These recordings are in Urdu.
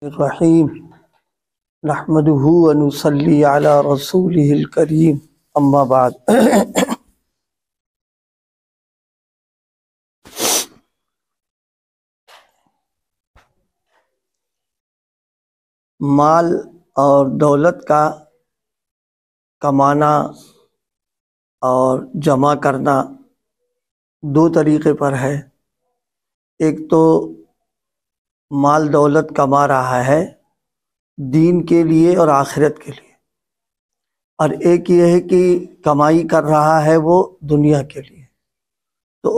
الرحیم نحمدہ ونصلی علی رسولہ الکریم اما بعد۔ مال اور دولت کا کمانا اور جمع کرنا دو طریقے پر ہے۔ ایک تو مال دولت کما رہا ہے دین کے لیے اور آخرت کے لیے، اور ایک یہ ہے کہ کمائی کر رہا ہے وہ دنیا کے لیے۔ تو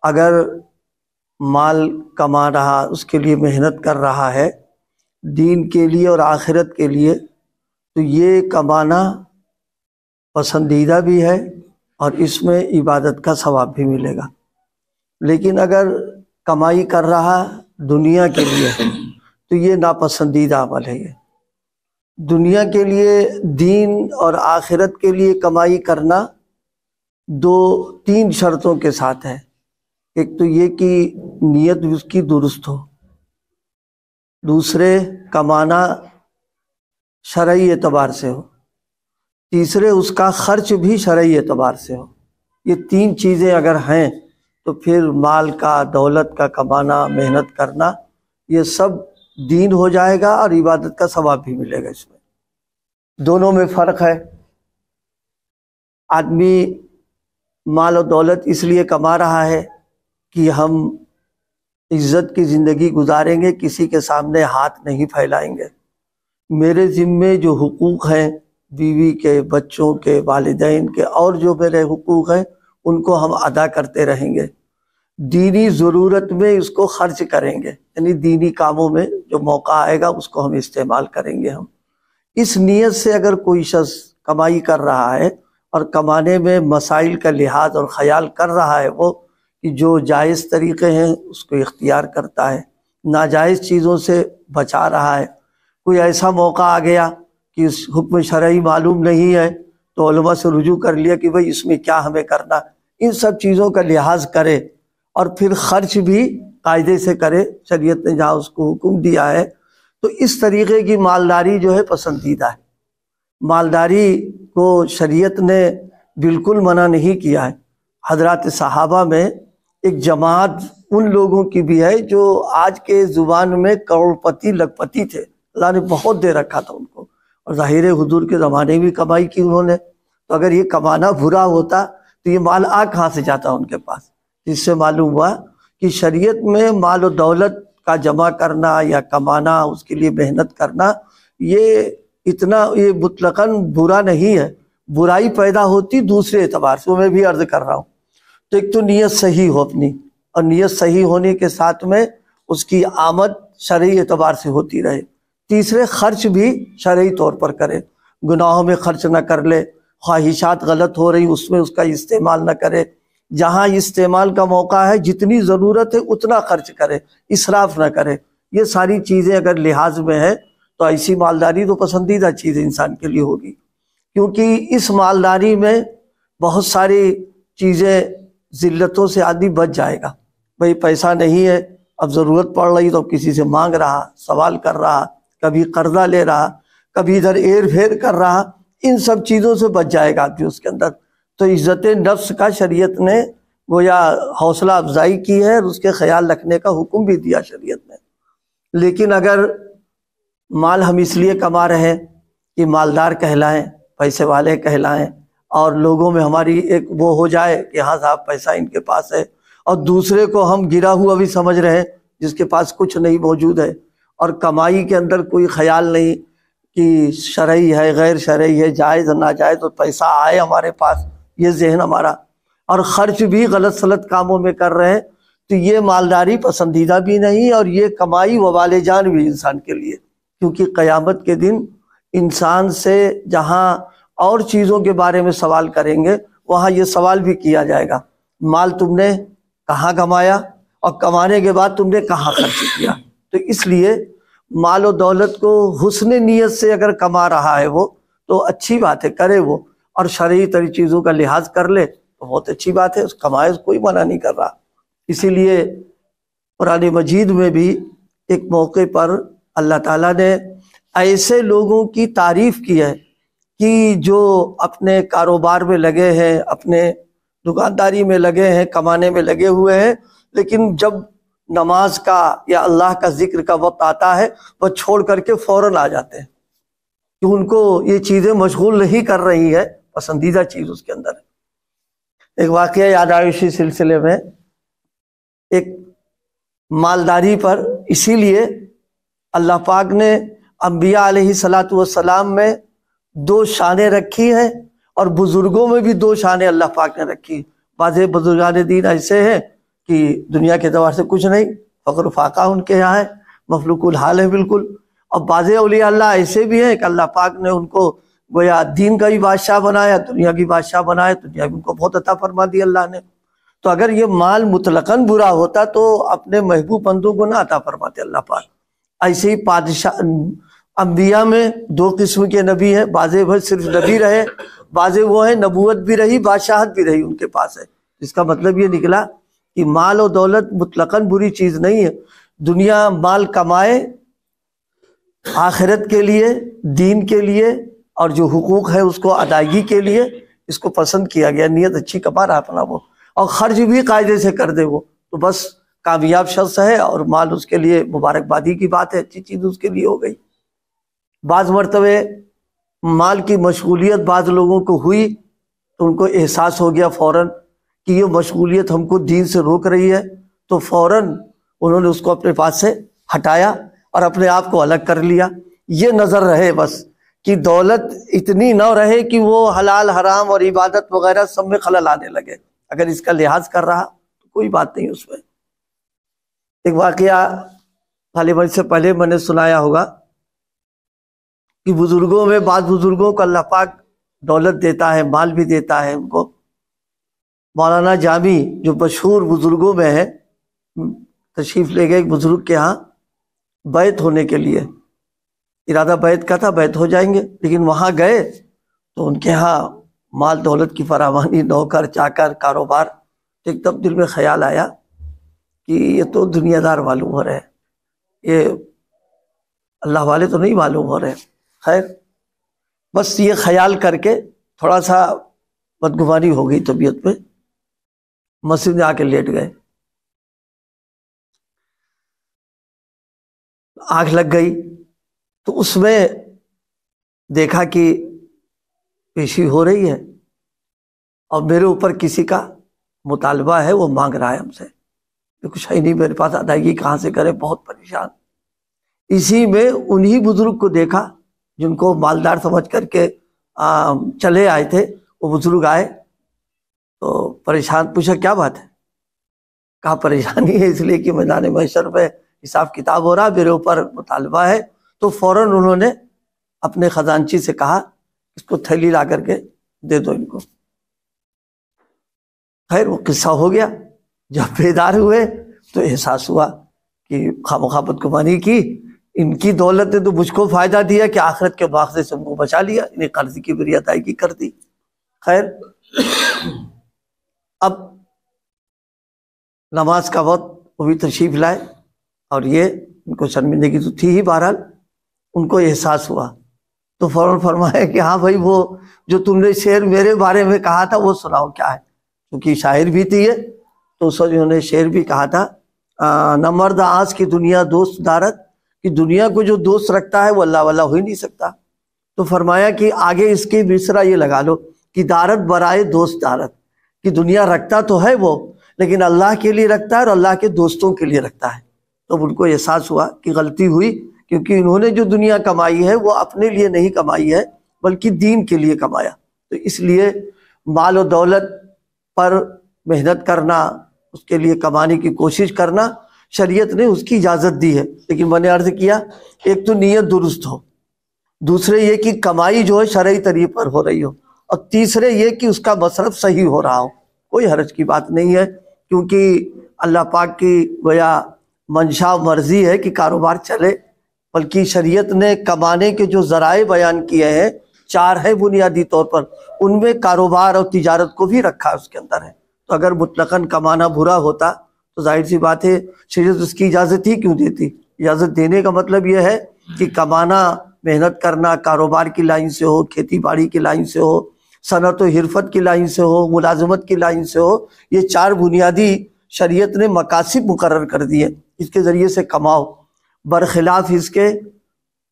اگر مال کما رہا، اس کے لیے محنت کر رہا ہے دین کے لیے اور آخرت کے لیے، تو یہ کمانا پسندیدہ بھی ہے اور اس میں عبادت کا ثواب بھی ملے گا۔ لیکن اگر کمائی کر رہا دنیا کے لیے تو یہ ناپسندیدہ عمل ہے۔ یہ دنیا کے لیے، دین اور آخرت کے لیے کمائی کرنا تین شرطوں کے ساتھ ہے۔ ایک تو یہ کہ نیت اس کی درست ہو، دوسرے کمانا شرعی اعتبار سے ہو، تیسرے اس کا خرچ بھی شرعی اعتبار سے ہو۔ یہ تین چیزیں اگر ہیں تو پھر مال کا، دولت کا کمانا، محنت کرنا، یہ سب دین ہو جائے گا اور عبادت کا ثواب بھی ملے گا۔ اس میں دونوں میں فرق ہے۔ آدمی مال و دولت اس لیے کما رہا ہے کہ ہم عزت کی زندگی گزاریں گے، کسی کے سامنے ہاتھ نہیں پھیلائیں گے، میرے ذمے جو حقوق ہیں بیوی کے، بچوں کے، والدین کے، اور جو میرے حقوق ہیں ان کو ہم ادا کرتے رہیں گے، دینی ضرورت میں اس کو خرچ کریں گے، یعنی دینی کاموں میں جو موقع آئے گا اس کو ہم استعمال کریں گے۔ ہم اس نیت سے اگر کوئی شخص کمائی کر رہا ہے اور کمانے میں مسائل کا لحاظ اور خیال کر رہا ہے، وہ کہ جو جائز طریقے ہیں اس کو اختیار کرتا ہے، ناجائز چیزوں سے بچا رہا ہے، کوئی ایسا موقع آ گیا کہ اس حکم شرعی معلوم نہیں ہے تو علماء سے رجوع کر لیا کہ بھئی اس میں کیا ہمیں کرنا، ان سب چیزوں کا لحاظ کرے اور پھر خرچ بھی قاعدے سے کرے، شریعت نے جہاں اس کو حکم دیا ہے، تو اس طریقے کی مالداری جو ہے پسندیدہ ہے۔ مالداری کو شریعت نے بالکل منع نہیں کیا ہے۔ حضرات صحابہ میں ایک جماعت ان لوگوں کی بھی ہے جو آج کے زبان میں کروڑپتی لکھپتی تھے، اللہ نے بہت دے رکھا تھا ان کو، اور ظاہر حضور کے زمانے میں کمائی کی انہوں نے۔ تو اگر یہ کمانا برا ہوتا تو یہ مال آ کہاں سے جاتا ان کے پاس؟ جس سے معلوم ہوا کہ شریعت میں مال و دولت کا جمع کرنا یا کمانا، اس کے لیے محنت کرنا، یہ مطلقاً برا نہیں ہے۔ برائی پیدا ہوتی دوسرے اعتبار سے، وہ میں بھی عرض کر رہا ہوں۔ تو ایک تو نیت صحیح ہو اپنی، اور نیت صحیح ہونے کے ساتھ میں اس کی آمد شرعی اعتبار سے ہوتی رہے۔ تیسرے، خرچ بھی شرعی طور پر کرے، گناہوں میں خرچ نہ کر لے، خواہشات غلط ہو رہی اس میں اس کا استعمال نہ کرے، جہاں استعمال کا موقع ہے جتنی ضرورت ہے اتنا خرچ کرے، اسراف نہ کرے۔ یہ ساری چیزیں اگر لحاظ میں ہے تو ایسی مالداری تو پسندیدہ چیز انسان کے لیے ہوگی، کیونکہ اس مالداری میں بہت ساری چیزیں، ذلتوں سے آدمی بچ جائے گا۔ بھئی پیسہ نہیں ہے، اب ضرورت پڑ رہی تو کسی سے مانگ رہا، سوال کر رہا، کبھی قرضہ لے رہا، کبھی ادھر ایر پھیر کر رہا، ان سب چیزوں سے بچ جائے گا آدمی اس کے اندر۔ تو عزت نفس کا شریعت نے گویا حوصلہ افزائی کی ہے، اور اس کے خیال رکھنے کا حکم بھی دیا شریعت نے۔ لیکن اگر مال ہم اس لیے کما رہے ہیں کہ مالدار کہلائیں، پیسے والے کہلائیں، اور لوگوں میں ہماری ایک وہ ہو جائے کہ ہاں صاحب پیسہ ان کے پاس ہے، اور دوسرے کو ہم گرا ہوا بھی سمجھ رہے ہیں جس کے پاس کچھ نہیں موجود ہے، اور کمائی کے اندر کوئی خیال نہیں کہ شرعی ہے غیر شرعی ہے، جائز ناجائز، تو پیسہ آئے ہمارے پاس، یہ ذہن ہمارا، اور خرچ بھی غلط سلط کاموں میں کر رہے ہیں، تو یہ مالداری پسندیدہ بھی نہیں، اور یہ کمائی وبال جان بھی انسان کے لیے، کیونکہ قیامت کے دن انسان سے جہاں اور چیزوں کے بارے میں سوال کریں گے، وہاں یہ سوال بھی کیا جائے گا، مال تم نے کہاں کمایا اور کمانے کے بعد تم نے کہاں خرچ کیا۔ تو اس لیے مال و دولت کو حسن نیت سے اگر کما رہا ہے وہ تو اچھی بات ہے، کرے وہ، اور شرعی تری چیزوں کا لحاظ کر لے تو بہت اچھی بات ہے، اس کمائے کوئی منع نہیں کر رہا۔ اسی لیے قرآن مجید میں بھی ایک موقع پر اللہ تعالیٰ نے ایسے لوگوں کی تعریف کی ہے کہ جو اپنے کاروبار میں لگے ہیں، اپنے دکانداری میں لگے ہیں، کمانے میں لگے ہوئے ہیں، لیکن جب نماز کا یا اللہ کا ذکر کا وقت آتا ہے وہ چھوڑ کر کے فوراً آ جاتے ہیں کہ ان کو یہ چیزیں مشغول نہیں کر رہی ہے، پسندیدہ چیز اس کے اندر ہے۔ ایک واقعہ یاد آیا اسی سلسلے میں، ایک مالداری پر اسی لیے اللہ پاک نے انبیاء علیہ الصلاۃ والسلام میں 2 شانیں رکھی ہیں، اور بزرگوں میں بھی 2 شانیں اللہ پاک نے رکھی۔ بعض بزرگان دین ایسے ہیں کہ دنیا کے اعتبار سے کچھ نہیں، فقر و فاقہ ان کے یہاں ہے، مفلوق الحال ہے بالکل۔ اور بعض اولیاء اللہ ایسے بھی ہیں کہ اللہ پاک نے ان کو گویا دین کا بھی بادشاہ بنایا، دنیا کی بادشاہ بنایا، دنیا بھی ان کو بہت عطا فرما دی اللہ نے۔ تو اگر یہ مال مطلقاً برا ہوتا تو اپنے محبوب بندوں کو نہ عطا فرماتے اللہ پاک۔ ایسے ہی بادشاہ انبیاء میں 2 قسم کے نبی ہیں، بعض صرف نبی رہے، بعض وہ ہیں نبوت بھی رہی، بادشاہت بھی رہی ان کے پاس ہے۔ اس کا مطلب یہ نکلا کہ مال و دولت مطلقاً بری چیز نہیں ہے۔ دنیا مال کمائے آخرت کے لیے، دین کے لیے، اور جو حقوق ہے اس کو ادائیگی کے لیے اس کو پسند کیا گیا، نیت اچھی کما رہا اپنا وہ، اور خرچ بھی قاعدے سے کر دے وہ تو بس کامیاب شخص ہے، اور مال اس کے لیے مبارکبادی کی بات ہے، اچھی چیز اس کے لیے ہو گئی۔ بعض مرتبہ مال کی مشغولیت بعض لوگوں کو ہوئی تو ان کو احساس ہو گیا فوراً کہ یہ مشغولیت ہم کو دین سے روک رہی ہے، تو فوراً انہوں نے اس کو اپنے پاس سے ہٹایا اور اپنے آپ کو الگ کر لیا۔ یہ نظر رہے بس کہ دولت اتنی نہ رہے کہ وہ حلال حرام اور عبادت وغیرہ سب میں خلل آنے لگے۔ اگر اس کا لحاظ کر رہا تو کوئی بات نہیں اس میں۔ ایک واقعہ غالباً سے پہلے میں نے سنایا ہوگا کہ بزرگوں میں بعض بزرگوں کو اللہ پاک دولت دیتا ہے، مال بھی دیتا ہے ان کو۔ مولانا جامی جو مشہور بزرگوں میں ہے، تشریف لے گئے ایک بزرگ کے ہاں بیعت ہونے کے لیے، ارادہ بیعت کا تھا، بیعت ہو جائیں گے، لیکن وہاں گئے تو ان کے ہاں مال دولت کی فراوانی، نوکر چاکر، کاروبار، ایک دم دل میں خیال آیا کہ یہ تو دنیا دار معلوم ہو رہے ہیں، یہ اللہ والے تو نہیں معلوم ہو رہے۔ خیر بس یہ خیال کر کے تھوڑا سا بدگمانی ہو گئی طبیعت پہ، مسجد میں آ کے لیٹ گئے۔ آنکھ لگ گئی تو اس میں دیکھا کہ پیشی ہو رہی ہے اور میرے اوپر کسی کا مطالبہ ہے، وہ مانگ رہا ہے ہم سے، کچھ ہے نہیں میرے پاس، ادائیگی کہاں سے کرے، بہت پریشان۔ اسی میں انہی بزرگ کو دیکھا جن کو مالدار سمجھ کر کے چلے آئے تھے، وہ بزرگ آئے تو پریشان، پوچھا کیا بات ہے؟ کہا پریشانی ہے اس لیے کہ میدان محشر پہ حساب کتاب ہو رہا، میرے اوپر مطالبہ ہے۔ تو فوراً انہوں نے اپنے خزانچی سے کہا اس کو تھیلی لا کر کے دے دو ان کو۔ خیر وہ قصہ ہو گیا۔ جب بیدار ہوئے تو احساس ہوا کہ خواہ بدگمانی کی، ان کی دولت نے تو مجھ کو فائدہ دیا کہ آخرت کے باغ سے ہم کو بچا لیا، انہیں قرض کی بری ادائیگی کر دی۔ خیر اب نماز کا وقت، وہ بھی تشریف لائے، اور یہ ان کو شرمندگی تو تھی ہی، بہرحال ان کو احساس ہوا تو فوراً فرمایا کہ ہاں بھائی وہ جو تم نے شعر میرے بارے میں کہا تھا وہ سناؤ کیا ہے، کیونکہ شاعر بھی تھی ہے تو اس وقت انہوں نے شعر بھی کہا تھا، نہ مرد آس کی دنیا دوست دارت، کہ دنیا کو جو دوست رکھتا ہے وہ اللہ والا ہو ہی نہیں سکتا۔ تو فرمایا کہ آگے اس کی مصرع یہ لگا لو کہ دارت برائے دوست دارت، کہ دنیا رکھتا تو ہے وہ لیکن اللہ کے لیے رکھتا ہے اور اللہ کے دوستوں کے لیے رکھتا ہے۔ تو ان کو احساس ہوا کہ غلطی ہوئی، کیونکہ انہوں نے جو دنیا کمائی ہے وہ اپنے لیے نہیں کمائی ہے بلکہ دین کے لیے کمایا۔ تو اس لیے مال و دولت پر محنت کرنا، اس کے لیے کمانے کی کوشش کرنا، شریعت نے اس کی اجازت دی ہے، لیکن میں نے عرض کیا ایک تو نیت درست ہو، دوسرے یہ کہ کمائی جو ہے شرعی طریقے پر ہو رہی ہو، اور تیسرے یہ کہ اس کا مصرف صحیح ہو رہا ہو۔ کوئی حرج کی بات نہیں ہے، کیونکہ اللہ پاک کی گویا منشا مرضی ہے کہ کاروبار چلے، بلکہ شریعت نے کمانے کے جو ذرائع بیان کیے ہیں 4 ہیں بنیادی طور پر، ان میں کاروبار اور تجارت کو بھی رکھا اس کے اندر ہے۔ تو اگر مطلقاً کمانا برا ہوتا تو ظاہر سی بات ہے شریعت اس کی اجازت ہی کیوں دیتی، اجازت دینے کا مطلب یہ ہے کہ کمانا، محنت کرنا، کاروبار کی لائن سے ہو، کھیتی باڑی کی لائن سے ہو، صنعت و حرفت کی لائن سے ہو، ملازمت کی لائن سے ہو، یہ 4 بنیادی شریعت نے مقاصد مقرر کر دیے، اس کے ذریعے سے کماؤ۔ برخلاف اس کے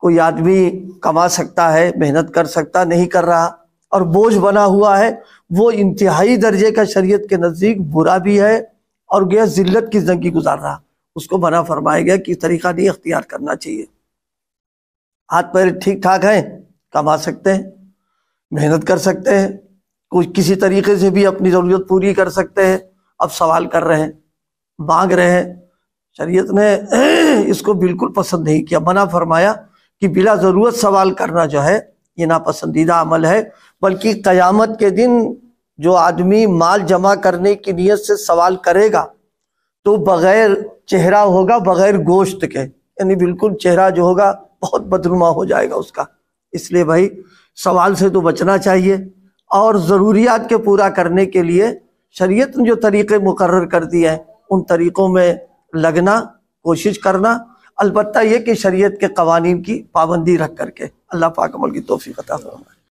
کوئی آدمی کما سکتا ہے، محنت کر سکتا، نہیں کر رہا اور بوجھ بنا ہوا ہے، وہ انتہائی درجے کا شریعت کے نزدیک برا بھی ہے اور گویا ذلت کی زندگی گزار رہا، اس کو منع فرمایا گیا کہ اس طریقہ نہیں اختیار کرنا چاہیے۔ ہاتھ پیر ٹھیک ٹھاک ہیں، کما سکتے ہیں، محنت کر سکتے ہیں، کوئی کسی طریقے سے بھی اپنی ضرورت پوری کر سکتے ہیں، اب سوال کر رہے ہیں، مانگ رہے ہیں، شریعت نے اس کو بالکل پسند نہیں کیا، منع فرمایا کہ بلا ضرورت سوال کرنا جو ہے یہ ناپسندیدہ عمل ہے، بلکہ قیامت کے دن جو آدمی مال جمع کرنے کی نیت سے سوال کرے گا تو بغیر چہرہ ہوگا، بغیر گوشت کے، یعنی بالکل چہرہ جو ہوگا بہت بدنما ہو جائے گا اس کا۔ اس لیے بھائی سوال سے تو بچنا چاہیے، اور ضروریات کے پورا کرنے کے لیے شریعت نے جو طریقے مقرر کر دیے ہیں ان طریقوں میں لگنا، کوشش کرنا، البتہ یہ کہ شریعت کے قوانین کی پابندی رکھ کر کے۔ اللہ پاک عمل کی توفیق عطا فرمائے۔